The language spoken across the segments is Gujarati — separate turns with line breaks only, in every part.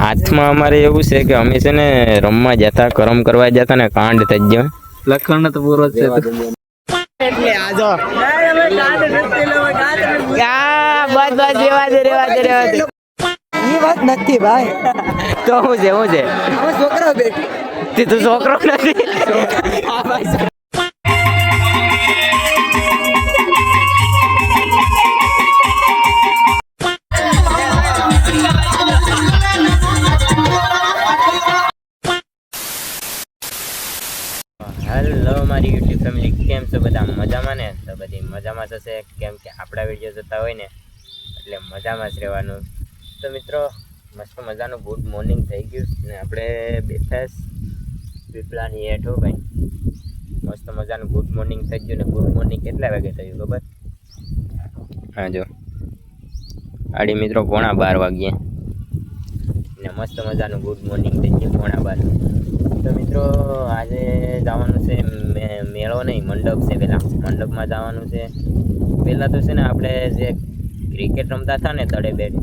હાથમાં અમારે એવું છે કે અમે છે ને રમવા જતા કરમ કરવા જતા ને કાંડ થઈ ગયો
લખણ તો પૂરો છે
એટલે આજો રેવા દે
એ વાત નથી ભાઈ
તો હું છે
છોકરા બેઠી
તું છોકરો નથી હેલો મારી યુટ્યુબ ફેમિલી, કેમ છો બધા? મજામાં ને? તો બધી મજામાં થશે, કેમ કે આપણા વિડીયો જોતા હોય ને એટલે મજામાં જ રહેવાનું. તો મિત્રો મસ્ત મજાનું ગુડ મોર્નિંગ થઈ ગયું ને આપણે બેઠા પીપળાની હેઠ હો ભાઈ. મસ્ત મજાનું ગુડ મોર્નિંગ થઈ ગયું ને ગુડ મોર્નિંગ કેટલા વાગે થયું ખબર? હા જો આડી મિત્રો 11:15 વાગ્યે ને મસ્ત મજાનું ગુડ મોર્નિંગ થઈ ગયું 11:15. તો મિત્રો આજે જવાનું છે મેળો નહીં, મંડપ છે. પહેલાં મંડપમાં જવાનું છે. પહેલાં તો છે ને આપણે જે ક્રિકેટ રમતા હતા ને તળે બેટ,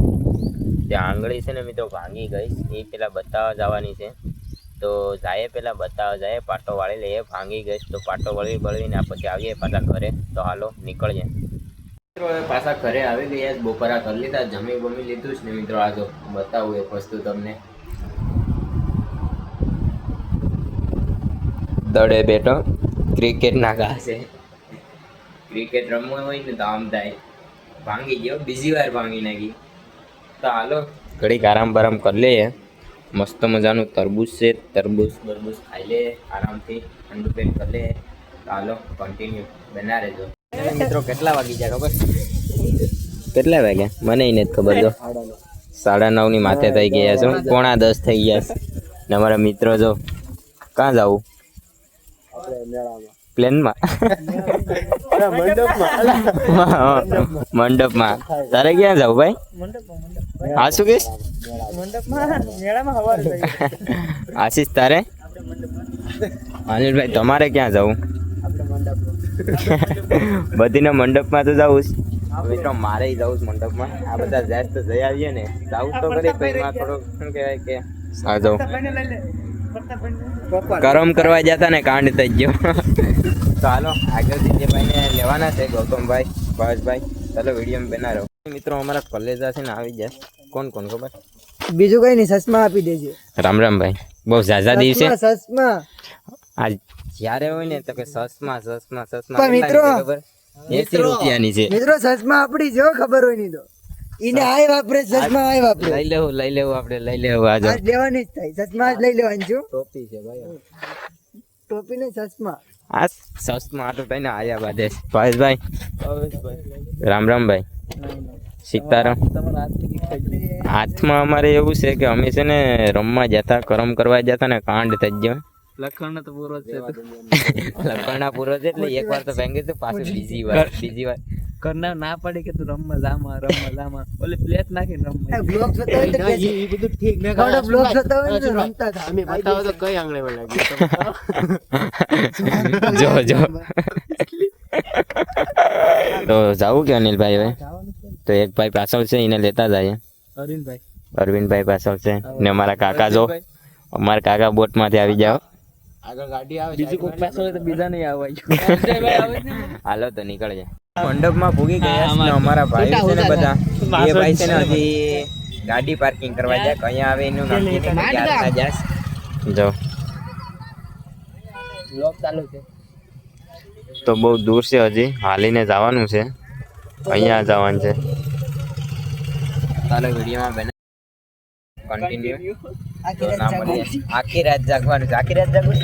ત્યાં આંગળી છે ને મિત્રો ભાંગી ગઈ, એ પહેલાં બતાવવા જવાની છે. તો જાય પહેલાં બતાવવા જાય, પાટો વાળી લઈએ. ભાંગી ગઈ તો પાટો વળીને પછી આવીએ પાછા ઘરે. તો હાલો નીકળીએ મિત્રો. હવે પાછા ઘરે આવી ગયા, બપોરા કરી લીધા, જમી બમી લીધું છે ને મિત્રો. આ જો બતાવું એક વસ્તુ તમને. દડે બેઠો ક્રિકેટ ના ઘા છે. ક્રિકેટ રમવું હોય ને તો આમ થાય. ભાંગી ગયો, બીજી વાર ભાંગી નાખી. તો હાલો ઘડીક આરામ બરામ કરી લઈએ. મસ્ત મજાનું તરબૂચ છે, તરબૂચ ખાઈ લે આરામથી, ઠંડુ પેટ કરી લે. તો હાલો કન્ટિન્યુ બના રહેજો મિત્રો. કેટલા વાગી જાય ખબર? કેટલા વાગ્યા મને નથી ખબર. જો 9:30 ની માથે થઈ ગયા છો, 9:45 થઈ ગયા. ને અમારા મિત્રો જો ક્યાં જવું? પ્લેનમાં મંડપમાં. તારે ક્યાં જાવ ભાઈ? હા શું કહીશ? આશીષ તારે? અનિલભાઈ તમારે ક્યાં જવું? બધીના મંડપમાં તો જવું જ મિત્રો. મારે જવું જ મંડપમાં. આ બધા જાય તો જઈ આવીએ ને. જવું તો કરી પેટમાં થોડુંક શું કહેવાય કે આ જાઉં કરમ કરવા જતા ને કાંડ થઈ ગયો. તો હાલો આગળ દિત્યભાઈને લેવાના છે, ગૌતમભાઈ, ભાવેશભાઈ. ચાલો વિડીયો બના રહો મિત્રો. અમારા કોલેજ છે ને આવી જાય. કોણ ખબર?
બીજું કઈ નહીં, સસમા આપી દેજે.
રામ ભાઈ, બહુ ઝાઝા દિવસે
સસમા
આ જ્યારે હોય ને તો કે સસમા
મિત્રો
80 રૂપિયાની છે
મિત્રો. સસમા આપડી જો ખબર હોય નહીં તો ઈને આય વાપરે. સસમા આય વાપરે.
લઈ લેવું આપણે લઈ લેવું. આજ
લેવાની જ થાય. સસમા જ લઈ લેવાની છું.
ટોપી છે ભાઈ,
ટોપી ને સસમા.
આ સસમા આટો થઈને આયા બાદે. ભાવેશભાઈ, રામ ભાઈ, સીતારામ. હાથમાં અમારે એવું છે કે અમે છે ને રમવા જતા, કરમ કરવા જતા ને કાંડ થઈ ગયો.
લખણ તો પૂરો છે.
લખણ પૂરો છે એટલે એક વાર તો ભાંગી તો પાછું બીજી વાર
કરના ના પડે કે તું રમવા જામાં ઓલે પ્લેટ નાખીને રમવા. બ્લોક થતા હોય તો એ બધું ઠીક ને કાડો બ્લોક થતા હોય તો રમતા હતા. અમે બતાવો તો કઈ આંગળે વળ લાગી.
જો તો જાવું કે અનિલભાઈ? હવે તો એક ભાઈ પાછળ છે, એને લેતા જાય. અરવિંદભાઈ પાછળ છે ને અમારા કાકા. જો અમારા કાકા બોટ માંથી આવી જાઓ.
આગળ ગાડી આવે, બીજું કોઈ પાછળ તો બીજા નહીં આવે.
હાલો તો નીકળજે. મંડપમાં ભૂગી ગયા છે ને અમારા ભાઈ છે ને બધા. એ ભાઈ છે ને હજી ગાડી પાર્કિંગ કરવા જાય. અહીંયા આવે એનું નક્કી જાય. જો
બ્લોક ચાલુ છે
તો બહુ દૂર છે, હજી હાલીને જવાનું છે. અહીંયા જવાનું છે. ચાલો વિડીયોમાં બને કન્ટિન્યુ. આખી રાત જાગવાનું છે. આખી રાત જાગવું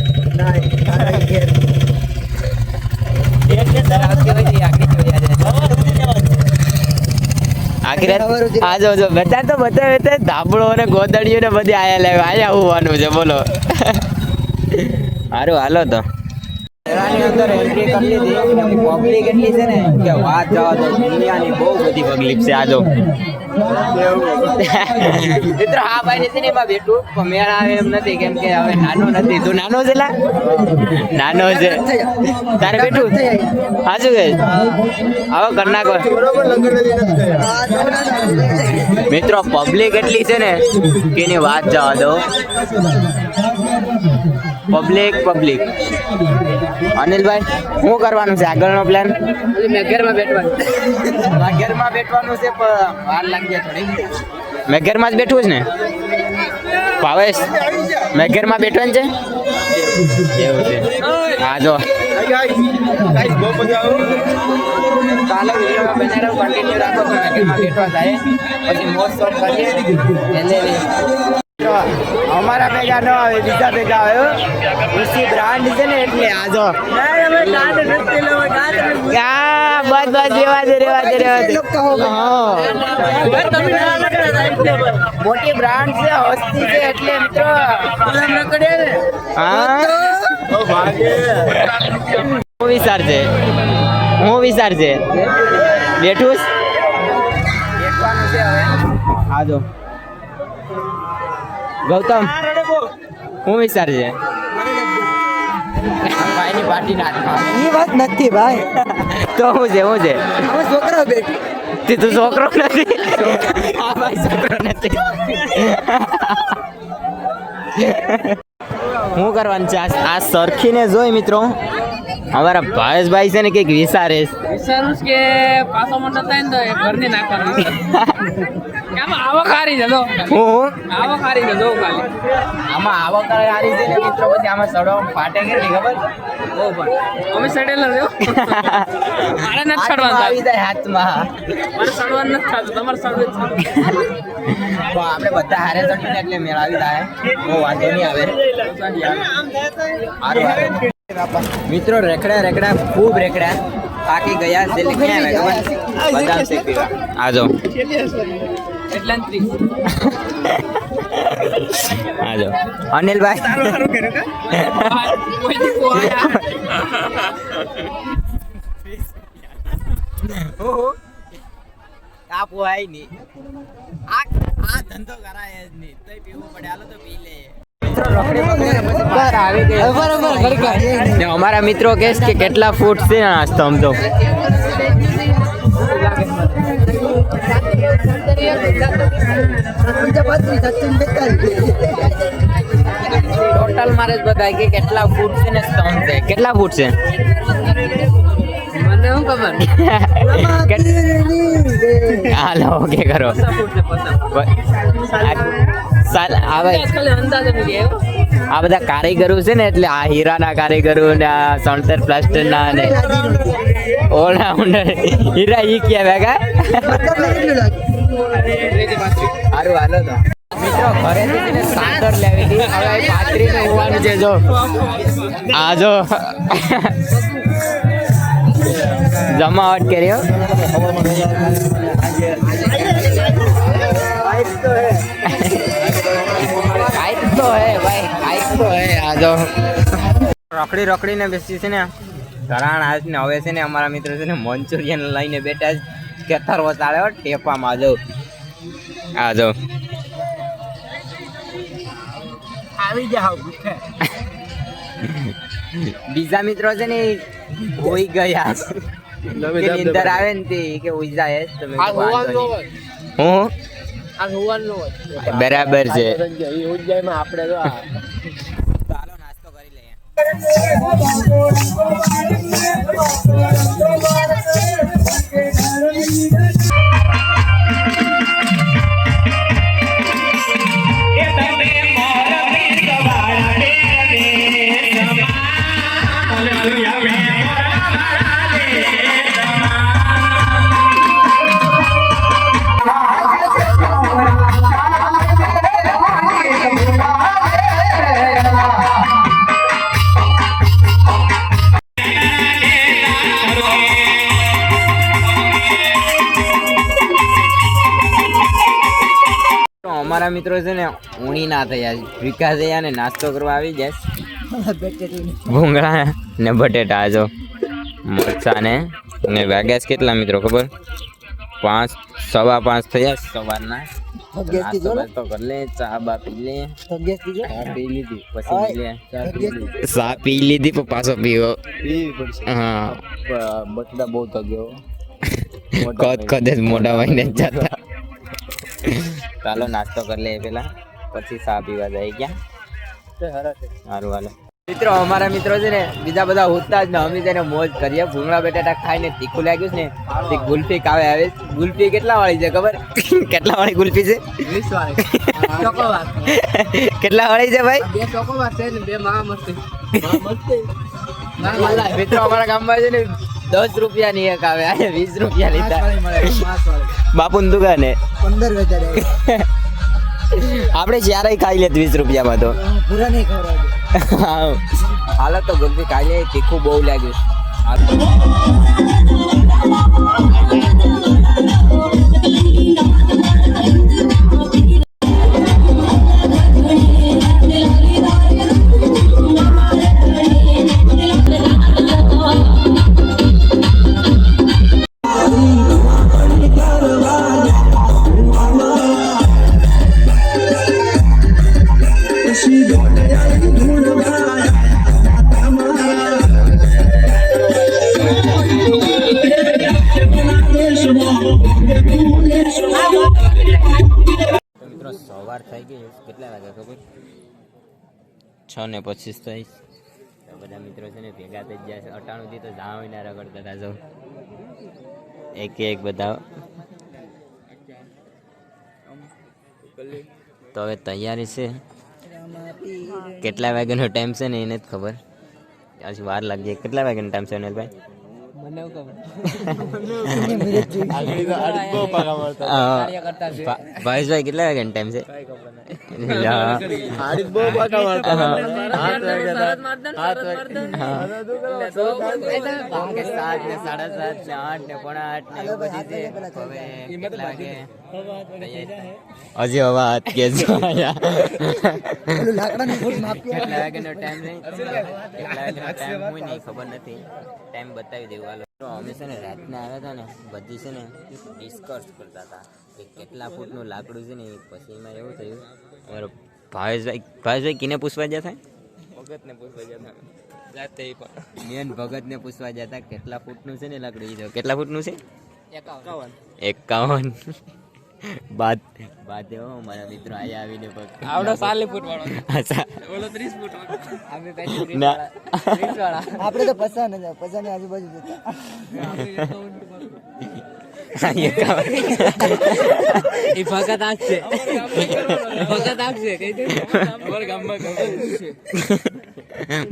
આખી રાત. આ જો બધા તો બધા ધાબળો ને ગોદડીઓ ને બધી આયા લાવે. આયા હોવાનું છે બોલો. સારું હાલો તો અંદર એન્ટ્રી કરી લીધી. પબ્લિક એટલી છે ને કે વાત જવા દો. દુનિયાની બહુ બધી પબ્લિક છે. આ જો મિત્રો હા ભાઈ નથી ને એમાં બેઠું પણ મેળ આવે એમ નથી કેમ કે હવે નાનો નથી તું નાનો છે લા નાનો છે તારે બેઠું સાચું કે હવે કર નાખો મિત્રો પબ્લિક એટલી છે ને કે એની વાત જવા દો પબ્લિક અનિલભાઈ શું કરવાનું છે આગળનો પ્લાન
મેઘરમાં બેઠવાનું
ઘરમાં બેઠવાનું છે પણ વાર લાગી જાય થોડી મેં ઘરમાં જ બેઠું છે ને ભાવેશ મેં ઘરમાં બેઠવાનું છે એવું છે હા જો ચાલો વિડીયોમાં બને રહો કન્ટિન્યુ રાખો તો મેં ઘરમાં બેઠવા જાય પછી મોજ શોખ કરીએ એટલે અમારા ભેગા ન આવે બીજા ભેગા આવે ઉસી બ્રાન્ડ છે ને એટલે આજો બસ રેવા દે મોટી બ્રાન્ડ છે હસ્તી છે એટલે મિત્રો હું વિચાર છે બેઠું બેઠવાનું છે હવે આજો ગૌતમ હું વિચાર છે ભાઈની પાર્ટી નાખવા
એ વાત નથી ભાઈ
તો હું છે
અમે છોકરા બેઠી
તું છોકરો નથી હા ભાઈ છોકરો નથી શું કરવાનું છે આ સરખીને જોઈ મિત્રો અમારા ભાવેશભાઈ છે ને કંઈક વિચારું
કે પાછો મોટો થાય ને તો એ ઘરની નાખવાનું આમાં આવક હારી જજો આવક હારી જજો ખાલી
આમાં આવક હારી છે ને મિત્રો પછી આમાં સડવા ફાટે કે નહીં ખબર
બહુ પણ અમે સડેલા રહ્યો મારે નથી સડવાનું
આવી જાય હાથમાં
મારે સડવાનું નથી થતું તમારે સડવું
તો આપણે બધા હારે ચડીને એટલે મેળાવી જાય બહુ વાંધો નહીં આવે મિત્રો રેકડા ખૂબ રેકડા પાકી ગયા છેલ્લે ક્યાં આવે ખબર બદામ શેક પીવા આજો
એટલા 30
આજો અનિલભાઈ આ પોહાય નહીં આ ધંધો કરાય જ નહીં તોય પીવું પડે હાલો તો પી લે અમારા મિત્રો કહે કે કેટલા ફૂટ છે આ સ્તંભ તો ટોટલ મારે જ બતાય કે કેટલા ફૂટ છે ને સ્તંભ છે કેટલા ફૂટ છે
મને શું ખબર
હાલો ઓકે કરો આ બધા કારીગરો છે ને એટલે આ હીરાના કારીગરો ને આ સણતર પ્લાસ્ટર ના ને ઓલરાઉન્ડર હીરા ઈ ક્યાં ભેગા સારું હાલો તો મિત્રો ઘરેથી સાંદર લેવી હતી હવે પાત્રીને હોવાનું છે જો આ જો જમાવટ કર્યો રખડીને બેસી છે ને ધરાણ આજ ને હવે છે ને અમારા મિત્રો છે ને મંચુરિયન લઈને બેઠા કેથર વસાડે ટેપામાં જો આ જો
આવી જાવ
બીજા મિત્રો છે ને હોઈ ગયા નીંદર આવે ને તે કે હોઈ જાય તમે હું બરાબર છે
આપણે
ચાલો નાસ્તો કરી લઈએ અમારા મિત્રો છે ને ઊણી ના થયા વિકાસ થયા ને નાસ્તો કરવા આવી જાય ભૂંગળા ને બટેટા જો મરચા ને વાગ્યા કેટલા મિત્રો ખબર 5 સવા 5 થયા સવારના. નાસ્તો બાસ્તો કરી લે, ચા બા પી લે. ચા પી લીધી પછી મિલે. ચા પી લીધી પણ પાછો પીવો. હા બટડા બહુ થયો. કદ મોઢા વાઈને જતા. ચાલો નાસ્તો કરી લે પેલા પછી ચા પીવા જાય ગયા. સારું હાલો મિત્રો. અમારા મિત્રો છે ને બીજા બધા હોતા જ ને અમે તેને મોજ કરીએ. ભૂંગળા બટેટા ખાઈને તીખું લાગ્યું છે ને તે ગુલ્ફી ખાવે આવે. ગુલ્ફી કેટલા વાળી છે ખબર? કેટલા વાળી ગુલ્ફી છે? 20 વાળી. કેટલા વાળી છે ભાઈ? 2 ચોકોબાર છે ને 2 મહા મસ્તી. મિત્રો અમારા ગામમાં છે ને 10 રૂપિયાની એક આવે, 20 રૂપિયા લીધા. બાપુ ની દુકાને 15,000 આપણે જ્યારે ખાઈ લે 20 રૂપિયામાં તો પૂરા નહીં ખવડાવે. હાલો તો ગુલ્ફી ખાઈ લે. તીખું બહુ લાગ્યું. મિત્રો સવાર થઈ ગઈ. કેટલા વાગ્યા ખબર? 6:25 થઈ. બધા મિત્રો છે ને ભેગા થઈ ગયા છે. 98 થી તો જાવીને રગડતા હતા. જો એક બધા તો હવે તૈયારી છે. કેટલા વાગ્યાનો ટાઈમ છે ને એને જ ખબર. હજી વાર લાગી. કેટલા વાગ્યાનો ટાઈમ છે અનિલભાઈ? ભાઈ કેટલા વાગ્યાનો ટાઈમ છે? 7:30 હજી હવે હાથ કે ખબર નથી. ટાઈમ બતાવી દેવું. અમે છે ને રાતના આવ્યા હતા ને બધી છે ને ડિસ્કસ કરતા હતા કે કેટલા ફૂટનું લાકડું છે ને. પછી એમાં એવું થયું અમારો ભાવેશભાઈ કિને પૂછવા જતા? ભગતને પૂછવા જતા. જાતે મેન ભગતને પૂછવા જતા કેટલા ફૂટનું છે ને લાકડું. કેટલા ફૂટનું છે? 51. બાદ હો મારા મિત્રો આયા આવીને આવડો 40 ફૂટ વાળો ઓલો 30 ફૂટ વાળો. અમે પછી 30 વાળા. આપણે તો 50 ની આજુબાજુ જતા. એ ભગત આપશે. ભગત આપશે કહી દે. અમારા ગામમાં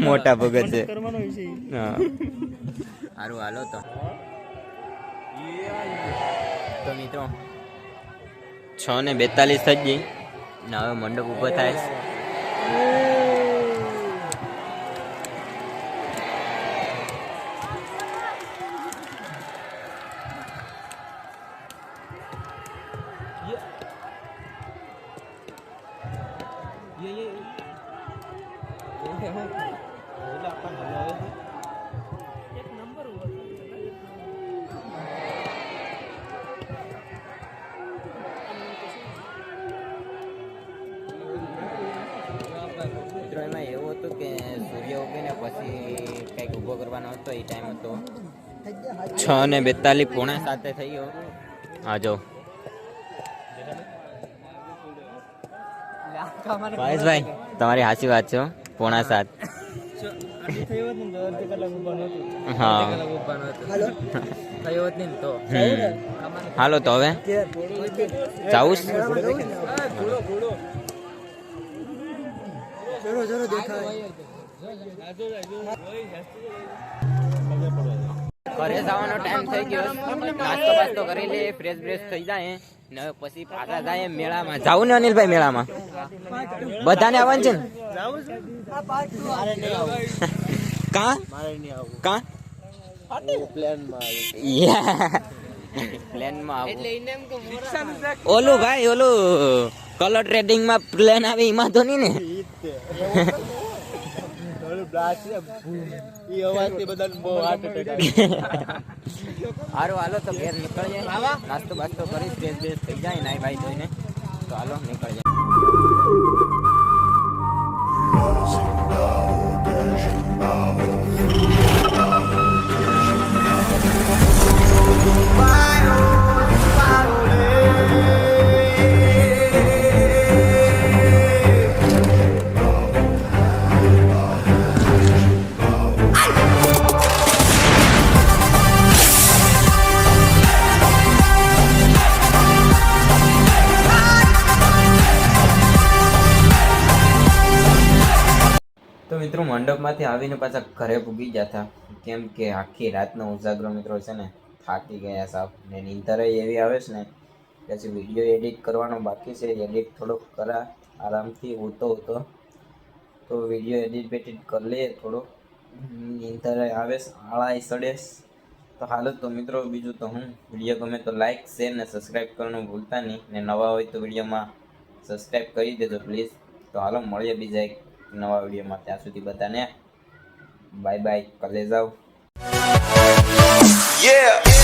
મોટા ભગત છે. હા સારું હાલો તો મિત્રો 6:42 થઈ ગઈ ને હવે મંડપ ઊભો થાય છે. એમાં એવું હતું કે સૂર્ય ઉગે ને પછી કંઈક ઊભો કરવાનો હતો. એ ટાઈમ હતો 6:42 પોણા 7 થઈ ગયો. હા જો ભાઈ તમારી સાચી વાત છે. પોણા 7. હા હાલો તો હવે જાઉં. ઘરે જવાનો ટાઈમ થઈ ગયો. નાસ્તો બાસ્તો કરી લે, ફ્રેશ બ્રેશ થઈ જાય ને પછી પાછા જાય મેળામાં. જાવું ને અનિલભાઈ મેળામાં? બધાને આવવાનું છે ને? કા પ્લેનમાં ઓલું ભાઈ ઓલું કલર ટ્રેડિંગ માં પ્લેન આવે એમાં તો નહીં ને.
બ્લાસ્ટ છે ઈ અવાજથી બધાને બહુ હાર્ટ એટેક આવે.
હારું હાલો તો ઘેર નીકળીએ, નાસ્તો બાસ્તો કરી ફ્રેશ બેશ થઈ જાય નાઈ ભાઈ ધોઈને, તો હાલો નીકળીએ. તો મિત્રો મંડપમાંથી આવીને પાછા ઘરે પૂગી ગયા હતા, કેમ કે આખી રાતનો ઉજાગરો મિત્રો છે ને થાકી ગયા સાહેબ, ને નીંદર એવી આવે છે ને પછી વિડીયો એડિટ કરવાનો બાકી છે, એડિટ થોડોક કરા આરામથી હોતો તો વિડીયો એડિટ બેડિટ કરી લઈએ, થોડો નીંદર આવે છે, આળાઈ સડે. તો હાલો તો મિત્રો બીજું તો હું વિડીયો ગમે તો લાઇક શેર ને સબસ્ક્રાઈબ કરવાનું ભૂલતા નહીં, ને નવા હોય તો વિડીયોમાં સબસ્ક્રાઈબ કરી દેજો પ્લીઝ. તો હાલો મળીએ બીજા એક નવા વિડીયોમાં, ત્યાં સુધી બધાને બાય બાય, કલે જાઓ.
Yeah.